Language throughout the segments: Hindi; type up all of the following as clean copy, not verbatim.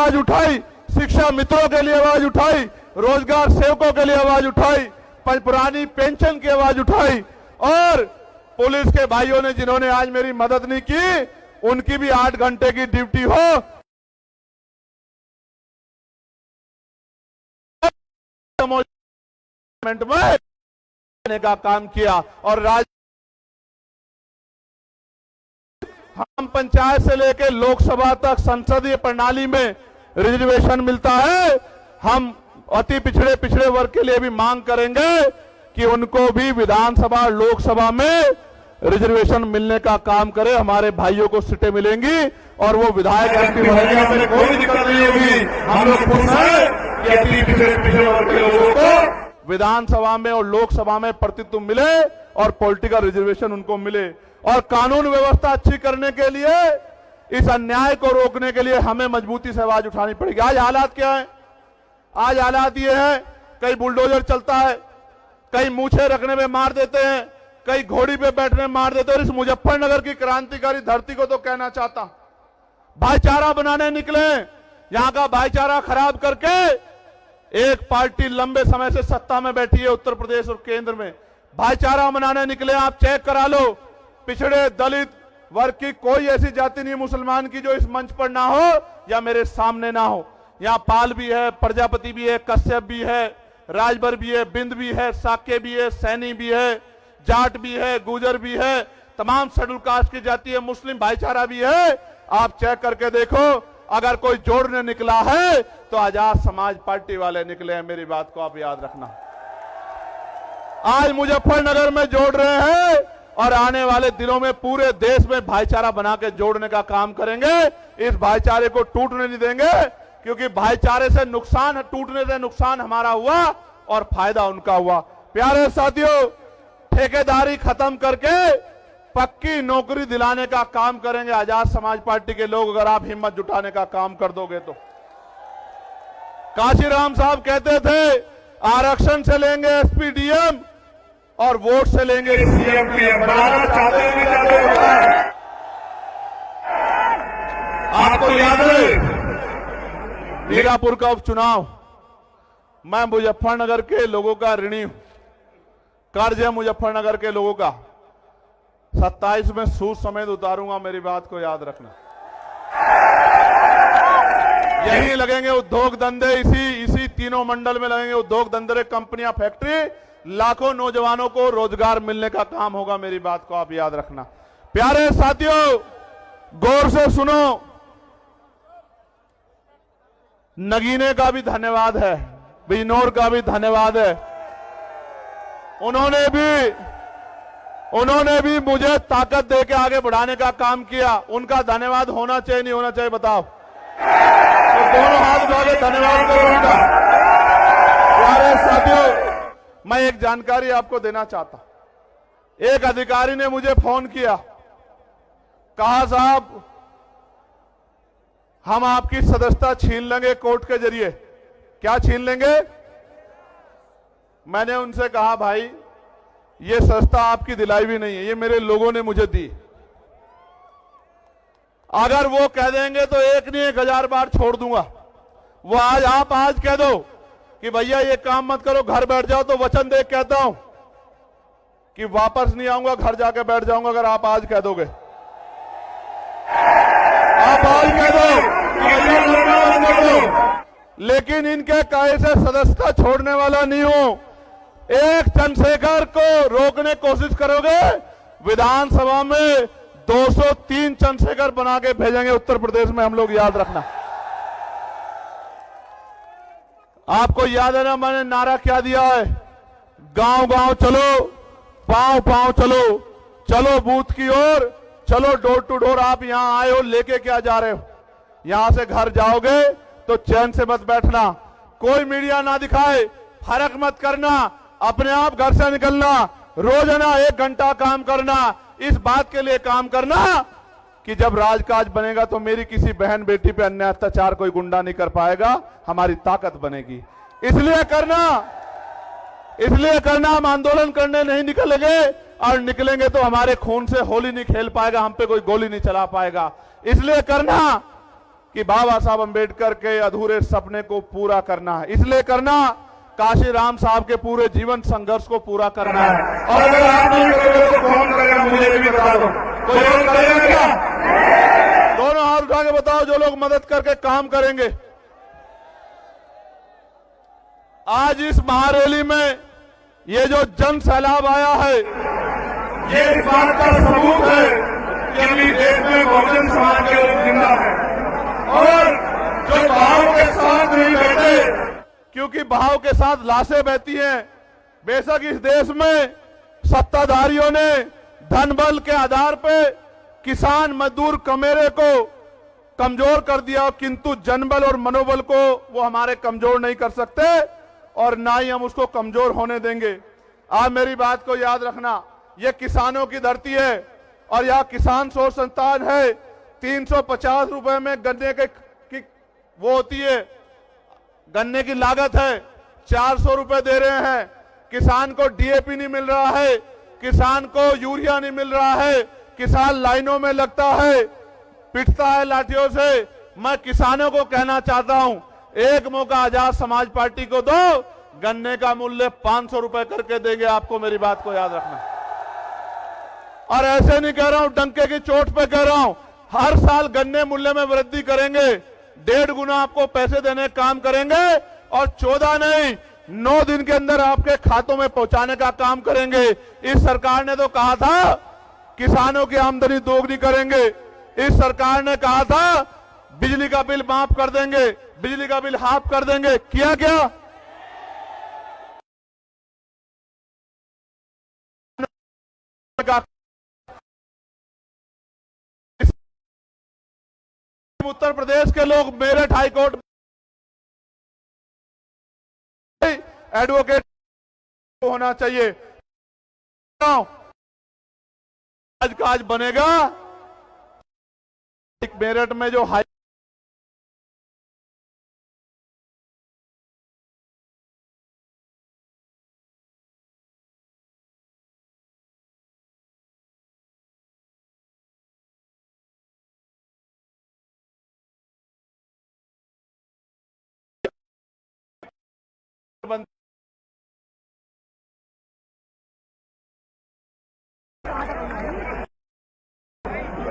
आवाज उठाई, शिक्षा मित्रों के लिए आवाज उठाई, रोजगार सेवकों के लिए आवाज उठाई, पुरानी पेंशन की आवाज उठाई, और पुलिस के भाइयों ने जिन्होंने आज मेरी मदद नहीं की, उनकी भी 8 घंटे की ड्यूटी हो में का काम किया। और हम पंचायत से लेकर लोकसभा तक संसदीय प्रणाली में रिजर्वेशन मिलता है। हम अति पिछड़े वर्ग के लिए भी मांग करेंगे कि उनको भी विधानसभा लोकसभा में रिजर्वेशन मिलने का काम करे। हमारे भाइयों को सीटें मिलेंगी और वो विधायक बनेंगे, हमें कोई दिक्कत नहीं होगी। हम लोग खुश हैं कि अति पिछड़े वर्ग के लोगों को विधानसभा में और लोकसभा में प्रतिनिधित्व मिले और पॉलिटिकल रिजर्वेशन उनको मिले। और कानून व्यवस्था अच्छी करने के लिए, इस अन्याय को रोकने के लिए हमें मजबूती से आवाज उठानी पड़ेगी। आज हालात क्या है? आज हालात ये है, कहीं बुलडोजर चलता है, कहीं मूछे रखने में मार देते हैं, कहीं घोड़ी पे बैठने में मार देते हैं। और इस मुजफ्फरनगर की क्रांतिकारी धरती को तो कहना चाहता, भाईचारा बनाने निकले, यहां का भाईचारा खराब करके एक पार्टी लंबे समय से सत्ता में बैठी है उत्तर प्रदेश और केंद्र में, भाईचारा बनाने निकले। आप चेक करा लो, पिछड़े दलित वर्ग की कोई ऐसी जाति नहीं मुसलमान की जो इस मंच पर ना हो या मेरे सामने ना हो। यहां पाल भी है, प्रजापति भी है, कश्यप भी है, राजभर भी है, बिंद भी है, साके भी है, सैनी भी है, जाट भी है, गुजर भी है, तमाम शेड्यूल कास्ट की जाति है, मुस्लिम भाईचारा भी है। आप चेक करके देखो, अगर कोई जोड़ने निकला है तो आजाद समाज पार्टी वाले निकले हैं। मेरी बात को आप याद रखना। आज मुजफ्फरनगर में जोड़ रहे हैं और आने वाले दिनों में पूरे देश में भाईचारा बना के जोड़ने का काम करेंगे। इस भाईचारे को टूटने नहीं देंगे, क्योंकि भाईचारे से नुकसान, टूटने से नुकसान हमारा हुआ और फायदा उनका हुआ। प्यारे साथियों, ठेकेदारी खत्म करके पक्की नौकरी दिलाने का काम करेंगे आजाद समाज पार्टी के लोग, अगर आप हिम्मत जुटाने का काम कर दोगे तो। काशीराम साहब कहते थे आरक्षण से लेंगे एसपी डीएम और वोट से लेंगे सीएम पीएम। बनाना चाहते हैं। आपको याद है मीरापुर का उपचुनाव, मैं मुजफ्फरनगर के लोगों का ऋणी हूं, कर्ज है मुजफ्फरनगर के लोगों का। 27 में सूद समेत उतारूंगा, मेरी बात को याद रखना। यही लगेंगे उद्योग धंधे, इसी तीनों मंडल में लगेंगे उद्योग धंधे, कंपनियां, फैक्ट्री, लाखों नौजवानों को रोजगार मिलने का काम होगा। मेरी बात को आप याद रखना। प्यारे साथियों, गौर से सुनो, नगीने का भी धन्यवाद है, बिजनौर का भी धन्यवाद है। उन्होंने भी मुझे ताकत देके आगे बढ़ाने का काम किया। उनका धन्यवाद होना चाहिए नहीं होना चाहिए बताओ? तो दोनों हाथ उठा के धन्यवाद करो उनका। प्यारे साथियों, मैं एक जानकारी आपको देना चाहता। एक अधिकारी ने मुझे फोन किया, कहा साहब हम आपकी सदस्यता छीन लेंगे कोर्ट के जरिए। क्या छीन लेंगे? मैंने उनसे कहा भाई ये सदस्यता आपकी दिलाई भी नहीं है, ये मेरे लोगों ने मुझे दी। अगर वो कह देंगे तो 1 नहीं 1000 बार छोड़ दूंगा। वो आप आज कह दो कि भैया ये काम मत करो, घर बैठ जाओ, तो वचन दे कहता हूं कि वापस नहीं आऊंगा, घर जाके बैठ जाऊंगा। अगर आप आज कह दोगे, आप आज कह दो कि भैया लड़ना बंद कर दो, लेकिन इनके कहे से सदस्यता छोड़ने वाला नहीं हूं। एक चंद्रशेखर को रोकने कोशिश करोगे, विधानसभा में 203 चंद्रशेखर बना के भेजेंगे उत्तर प्रदेश में, हम लोग याद रखना। आपको याद है ना मैंने नारा क्या दिया है? गांव गांव चलो, पांव पांव चलो, चलो बूथ की ओर, चलो डोर टू डोर। आप यहां आए हो, लेके क्या जा रहे हो? यहां से घर जाओगे तो चैन से मत बैठना, कोई मीडिया ना दिखाए, फर्क मत करना, अपने आप घर से निकलना, रोजाना 1 घंटा काम करना। इस बात के लिए काम करना कि जब राजकाज बनेगा तो मेरी किसी बहन बेटी पे अन्याय अत्याचार कोई गुंडा नहीं कर पाएगा, हमारी ताकत बनेगी। इसलिए करना हम आंदोलन करने नहीं निकलेंगे, और निकलेंगे तो हमारे खून से होली नहीं खेल पाएगा, हम पे कोई गोली नहीं चला पाएगा। इसलिए करना कि बाबा साहब अंबेडकर के अधूरे सपने को पूरा करना है। इसलिए करना, काशीराम साहब के पूरे जीवन संघर्ष को पूरा करना है। और अगर आप नहीं करोगे तो कौन करेगा, मुझे भी बता दो। कोई और करेगा क्या? दोनों हाथ उठा के बताओ जो लोग मदद करके काम करेंगे। आज इस महारैली में ये जो जन सैलाब आया है, ये इस बात का सबूत है कि अभी देश में बहुजन समाज के लोग जिंदा है और जो बहाव के साथ नहीं बैठे, क्योंकि बहाव के साथ लाशें बहती हैं। बेशक इस देश में सत्ताधारियों ने धन बल के आधार पे किसान मजदूर कमेरे को कमजोर कर दिया, किंतु जनबल और मनोबल को वो हमारे कमजोर नहीं कर सकते और ना ही हम उसको कमजोर होने देंगे। आप मेरी बात को याद रखना, ये किसानों की धरती है और यहाँ किसान शोध संस्थान है। 350 रुपए में गन्ने की वो होती है, गन्ने की लागत है, 400 रुपए दे रहे हैं। किसान को डीएपी नहीं मिल रहा है, किसान को यूरिया नहीं मिल रहा है, किसान लाइनों में लगता है, पिटता है लाठियों से। मैं किसानों को कहना चाहता हूं, एक मौका आजाद समाज पार्टी को दो, गन्ने का मूल्य 500 रुपए करके देंगे आपको। मेरी बात को याद रखना। और ऐसे नहीं कह रहा हूं, डंके की चोट पे कह रहा हूं, हर साल गन्ने मूल्य में वृद्धि करेंगे, 1.5 गुना आपको पैसे देने का काम करेंगे और 14 नहीं 9 दिन के अंदर आपके खातों में पहुंचाने का काम करेंगे। इस सरकार ने तो कहा था किसानों की आमदनी दोगुनी करेंगे। इस सरकार ने कहा था बिजली का बिल माफ कर देंगे, बिजली का बिल हाफ कर देंगे। किया क्या? उत्तर प्रदेश के लोग मेरठ हाईकोर्ट एडवोकेट होना चाहिए। आज काज बनेगा। मेरठ में जो हाई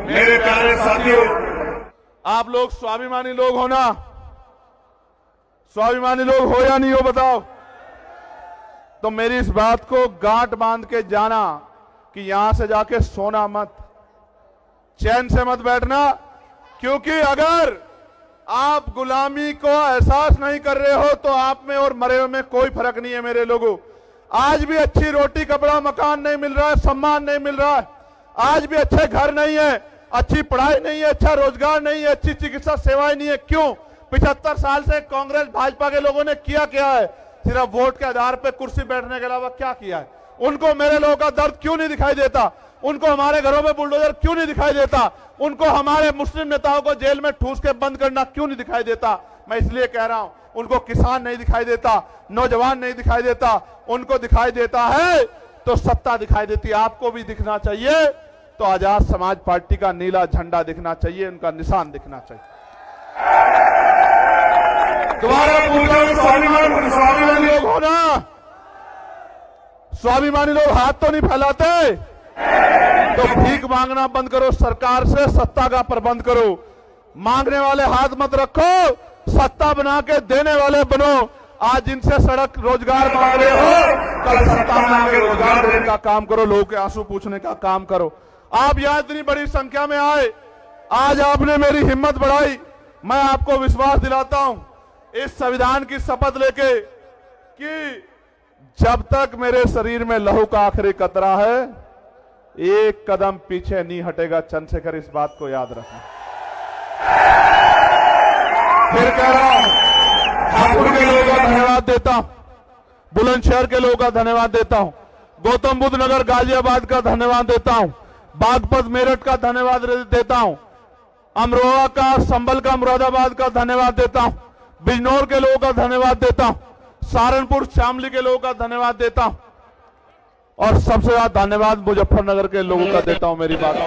मेरे प्यारे साथियों, आप लोग स्वाभिमानी लोग हो ना? स्वाभिमानी लोग हो या नहीं हो बताओ? तो मेरी इस बात को गांठ बांध के जाना कि यहां से जाके सोना मत, चैन से मत बैठना, क्योंकि अगर आप गुलामी को एहसास नहीं कर रहे हो तो आप में और मरे हुए में कोई फर्क नहीं है। मेरे लोगों, आज भी अच्छी रोटी कपड़ा मकान नहीं मिल रहा है, सम्मान नहीं मिल रहा है, आज भी अच्छे घर नहीं है, अच्छी पढ़ाई नहीं है, अच्छा रोजगार नहीं है, अच्छी चिकित्सा सेवाएं नहीं है। क्यों? 75 साल से कांग्रेस भाजपा के लोगों ने किया क्या है? सिर्फ वोट के आधार पर कुर्सी बैठने के अलावा क्या किया है? उनको मेरे लोगों का दर्द क्यों नहीं दिखाई देता? उनको हमारे घरों में बुलडोजर क्यों नहीं दिखाई देता? उनको हमारे मुस्लिम नेताओं को जेल में ठूस के बंद करना क्यों नहीं दिखाई देता? मैं इसलिए कह रहा हूं, उनको किसान नहीं दिखाई देता, नौजवान नहीं दिखाई देता, उनको दिखाई देता है तो सत्ता दिखाई देती है। आपको भी दिखना चाहिए तो आजाद समाज पार्टी का नीला झंडा दिखना चाहिए, उनका निशान दिखना चाहिए। दोबारा पूछो, स्वाभिमानी लोग हो ना? स्वाभिमानी लोग हाथ तो नहीं फैलाते? तो भीख मांगना बंद करो, सरकार से सत्ता का प्रबंध करो। मांगने वाले हाथ मत रखो, सत्ता बना के देने वाले बनो। आज जिनसे सड़क रोजगार मांग रहे हो, कल सत्ता में आके रोजगार देने का काम करो, लोगों के आंसू पूछने का काम करो। आप यहां इतनी बड़ी संख्या में आए, आज आपने मेरी हिम्मत बढ़ाई। मैं आपको विश्वास दिलाता हूं इस संविधान की शपथ लेके कि जब तक मेरे शरीर में लहू का आखिरी कतरा है, एक कदम पीछे नहीं हटेगा। चंद्रशेखर, इस बात को याद रखना। फिर कह रहा हूं, हापुड़ के लोगों का धन्यवाद देता हूं, बुलंदशहर के लोगों का धन्यवाद देता हूं, गौतम बुद्ध नगर गाजियाबाद का धन्यवाद देता हूं, बागपत मेरठ का धन्यवाद देता हूं, अमरोहा का, संभल का, मुरादाबाद का धन्यवाद देता हूं, बिजनौर के लोगों का धन्यवाद देता हूं, सहारनपुर शामली के लोगों का धन्यवाद देता हूं और सबसे ज्यादा धन्यवाद मुजफ्फरनगर के लोगों का देता हूं। मेरी बात को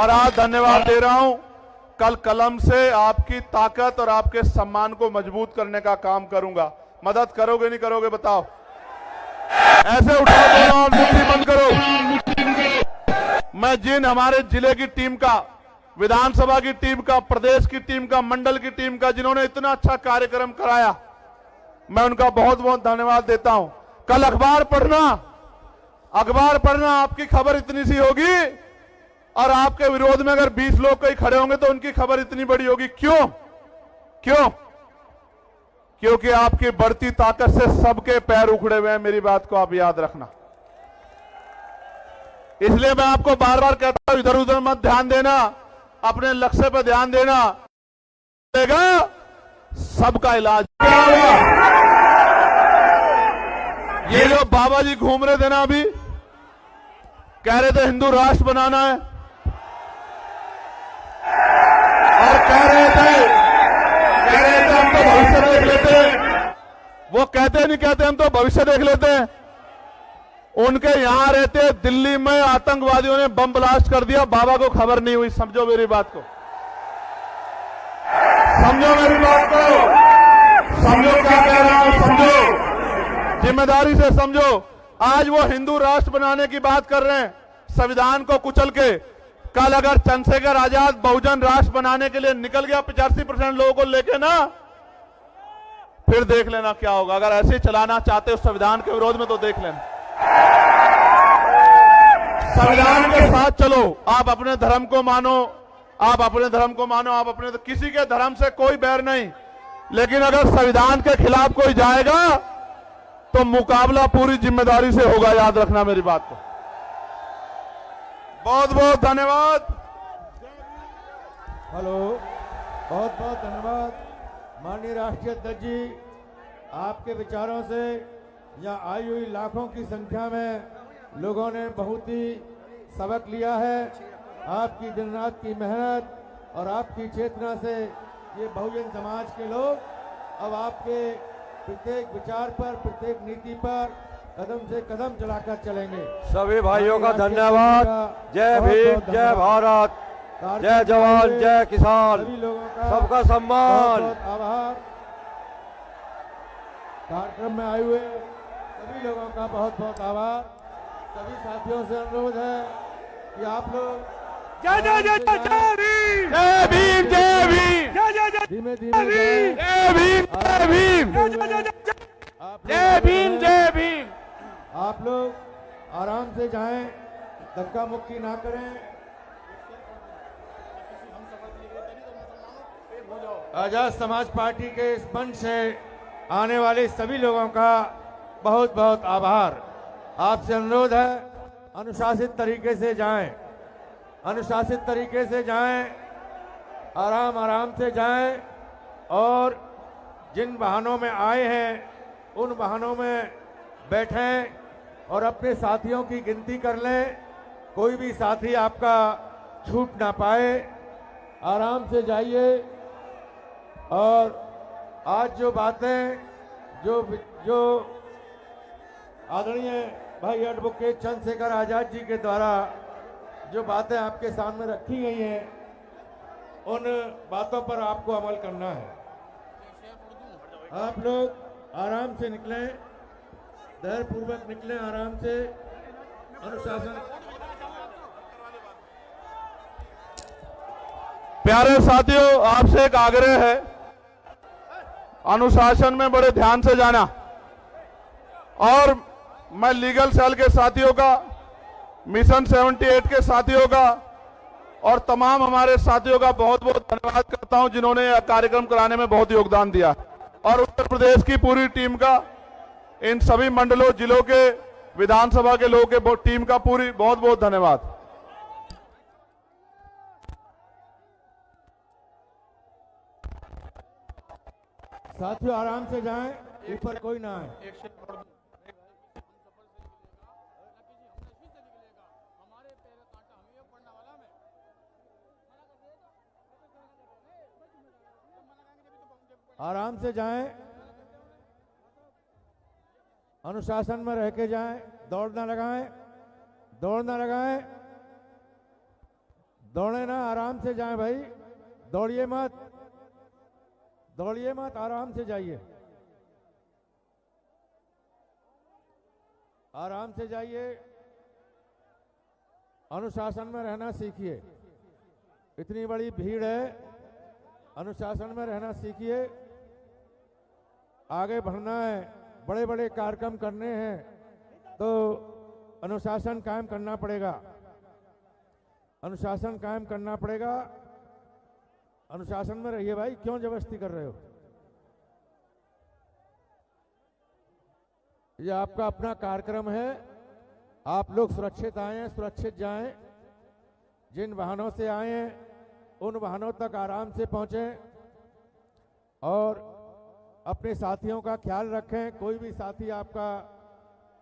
और आज धन्यवाद दे रहा हूं। कल कलम से आपकी ताकत और आपके सम्मान को मजबूत करने का काम करूंगा। मदद करोगे नहीं करोगे बताओ? ऐसे उठाओ दोनों और मुट्ठी बंद करो। मैं जिन हमारे जिले की टीम का, विधानसभा की टीम का, प्रदेश की टीम का, मंडल की टीम का, जिन्होंने इतना अच्छा कार्यक्रम कराया, मैं उनका बहुत बहुत धन्यवाद देता हूं। कल अखबार पढ़ना आपकी खबर इतनी सी होगी और आपके विरोध में अगर 20 लोग कहीं खड़े होंगे तो उनकी खबर इतनी बड़ी होगी। क्यों? क्योंकि आपकी बढ़ती ताकत से सबके पैर उखड़े हुए हैं। मेरी बात को आप याद रखना। इसलिए मैं आपको बार बार कहता हूं, इधर उधर मत ध्यान देना, अपने लक्ष्य पर ध्यान देना। सबका इलाज क्या होगा? ये जो बाबा जी घूम रहे थे ना, अभी कह रहे थे हिंदू राष्ट्र बनाना है और कह रहे थे हम तो भविष्य देख लेते हैं। वो कहते नहीं कहते हम तो भविष्य देख लेते हैं। उनके यहां रहते दिल्ली में आतंकवादियों ने बम ब्लास्ट कर दिया, बाबा को खबर नहीं हुई। समझो मेरी बात को, समझो मेरी बात को, समझो क्या कह रहा हूं, समझो, जिम्मेदारी से समझो। आज वो हिंदू राष्ट्र बनाने की बात कर रहे हैं, संविधान को कुचल के। कल अगर चंद्रशेखर आजाद बहुजन राष्ट्र बनाने के लिए निकल गया 85% लोगों को लेके ना, फिर देख लेना क्या होगा। अगर ऐसे चलाना चाहते हो संविधान के विरोध में तो देख लेना। संविधान के साथ चलो। आप अपने धर्म को मानो, आप अपने किसी के धर्म से कोई बैर नहीं, लेकिन अगर संविधान के खिलाफ कोई जाएगा तो मुकाबला पूरी जिम्मेदारी से होगा। याद रखना मेरी बात को। बहुत बहुत धन्यवाद। हेलो, बहुत बहुत धन्यवाद माननीय राष्ट्रीय अध्यक्ष जी। आपके विचारों से यहाँ आई हुई लाखों की संख्या में लोगों ने बहुत ही सबक लिया है। आपकी दिन रात की मेहनत और आपकी चेतना से ये बहुजन समाज के लोग अब आपके प्रत्येक विचार पर, प्रत्येक नीति पर कदम से कदम चलाकर चलेंगे। सभी भाइयों का धन्यवाद। जय भीम, जय भारत, जय जवान, जय किसान, सभी लोगों का सबका सम्मान। बहुत बहुत आभार। कार्यक्रम में आए हुए सभी लोगों का बहुत बहुत आभार। सभी साथियों से अनुरोध है कि आप लोग जय जय जय जय भीम, जय भीम, जय भीम, धीमे धीमे जाएं। जय भीम, जय भीम, जय भीम, जय भीम। आप लोग आराम से जाएं, धक्का मुक्की ना करें। आजाद समाज पार्टी के इस मंच से आने वाले सभी लोगों का बहुत बहुत आभार। आपसे अनुरोध है, अनुशासित तरीके से जाएं, अनुशासित तरीके से जाएं, आराम आराम से जाएं और जिन वाहनों में आए हैं उन वाहनों में बैठें और अपने साथियों की गिनती कर लें। कोई भी साथी आपका छूट ना पाए। आराम से जाइए और आज जो बातें जो आदरणीय भाई एडवोकेट चंद्रशेखर आजाद जी के द्वारा जो बातें आपके सामने रखी गई हैं, उन बातों पर आपको अमल करना है। आप लोग आराम से निकलें, धैर्यपूर्वक निकलें, आराम से, अनुशासन। प्यारे साथियों, आपसे एक आग्रह है, अनुशासन में बड़े ध्यान से जाना। और मैं लीगल सेल के साथियों का, मिशन 78 के साथियों का और तमाम हमारे साथियों का बहुत बहुत धन्यवाद करता हूं जिन्होंने यह कार्यक्रम कराने में बहुत योगदान दिया। और उत्तर प्रदेश की पूरी टीम का, इन सभी मंडलों, जिलों के, विधानसभा के लोगों के टीम का पूरी बहुत बहुत धन्यवाद। साथियों आराम से जाएं, ऊपर कोई ना आए। आराम से जाएं, अनुशासन में रह के जाएं, दौड़ ना लगाएं, दौड़ ना लगाएं। दौड़े ना, आराम से जाएं भाई, दौड़िए मत, दौड़िए मत, आराम से जाइए, आराम से जाइए, अनुशासन में रहना सीखिए। इतनी बड़ी भीड़ है, अनुशासन में रहना सीखिए। आगे बढ़ना है, बड़े बड़े कार्यक्रम करने हैं, तो अनुशासन कायम करना पड़ेगा, अनुशासन कायम करना पड़ेगा। अनुशासन में रहिए भाई, क्यों जबरदस्ती कर रहे हो? ये आपका अपना कार्यक्रम है, आप लोग सुरक्षित आए, सुरक्षित जाएं। जिन वाहनों से आए हैं उन वाहनों तक आराम से पहुंचें और अपने साथियों का ख्याल रखें। कोई भी साथी आपका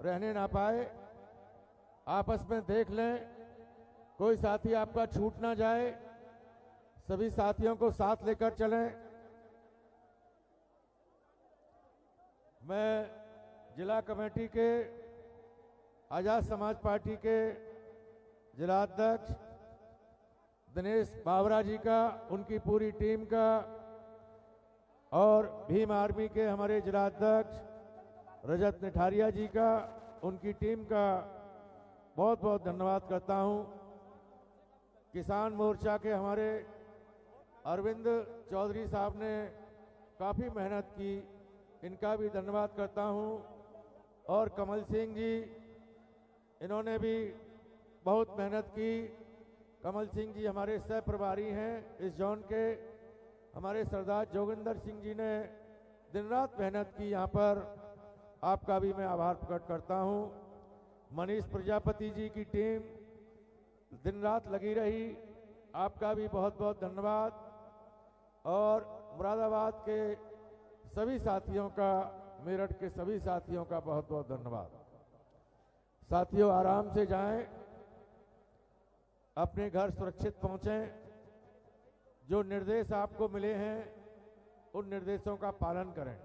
रहने ना पाए, आपस में देख लें, कोई साथी आपका छूट ना जाए। सभी साथियों को साथ लेकर चलें। मैं जिला कमेटी के आजाद समाज पार्टी के जिला अध्यक्ष दिनेश बावरा जी का, उनकी पूरी टीम का और भीम आर्मी के हमारे जिला अध्यक्ष रजत निठारिया जी का, उनकी टीम का बहुत बहुत धन्यवाद करता हूं। किसान मोर्चा के हमारे अरविंद चौधरी साहब ने काफ़ी मेहनत की, इनका भी धन्यवाद करता हूं। और कमल सिंह जी, इन्होंने भी बहुत मेहनत की। कमल सिंह जी हमारे सह प्रभारी हैं इस जोन के। हमारे सरदार जोगिंदर सिंह जी ने दिन रात मेहनत की यहाँ पर, आपका भी मैं आभार प्रकट करता हूँ। मनीष प्रजापति जी की टीम दिन रात लगी रही, आपका भी बहुत बहुत धन्यवाद। और मुरादाबाद के सभी साथियों का, मेरठ के सभी साथियों का बहुत बहुत धन्यवाद। साथियों आराम से जाएं, अपने घर सुरक्षित पहुंचें। जो निर्देश आपको मिले हैं उन निर्देशों का पालन करें।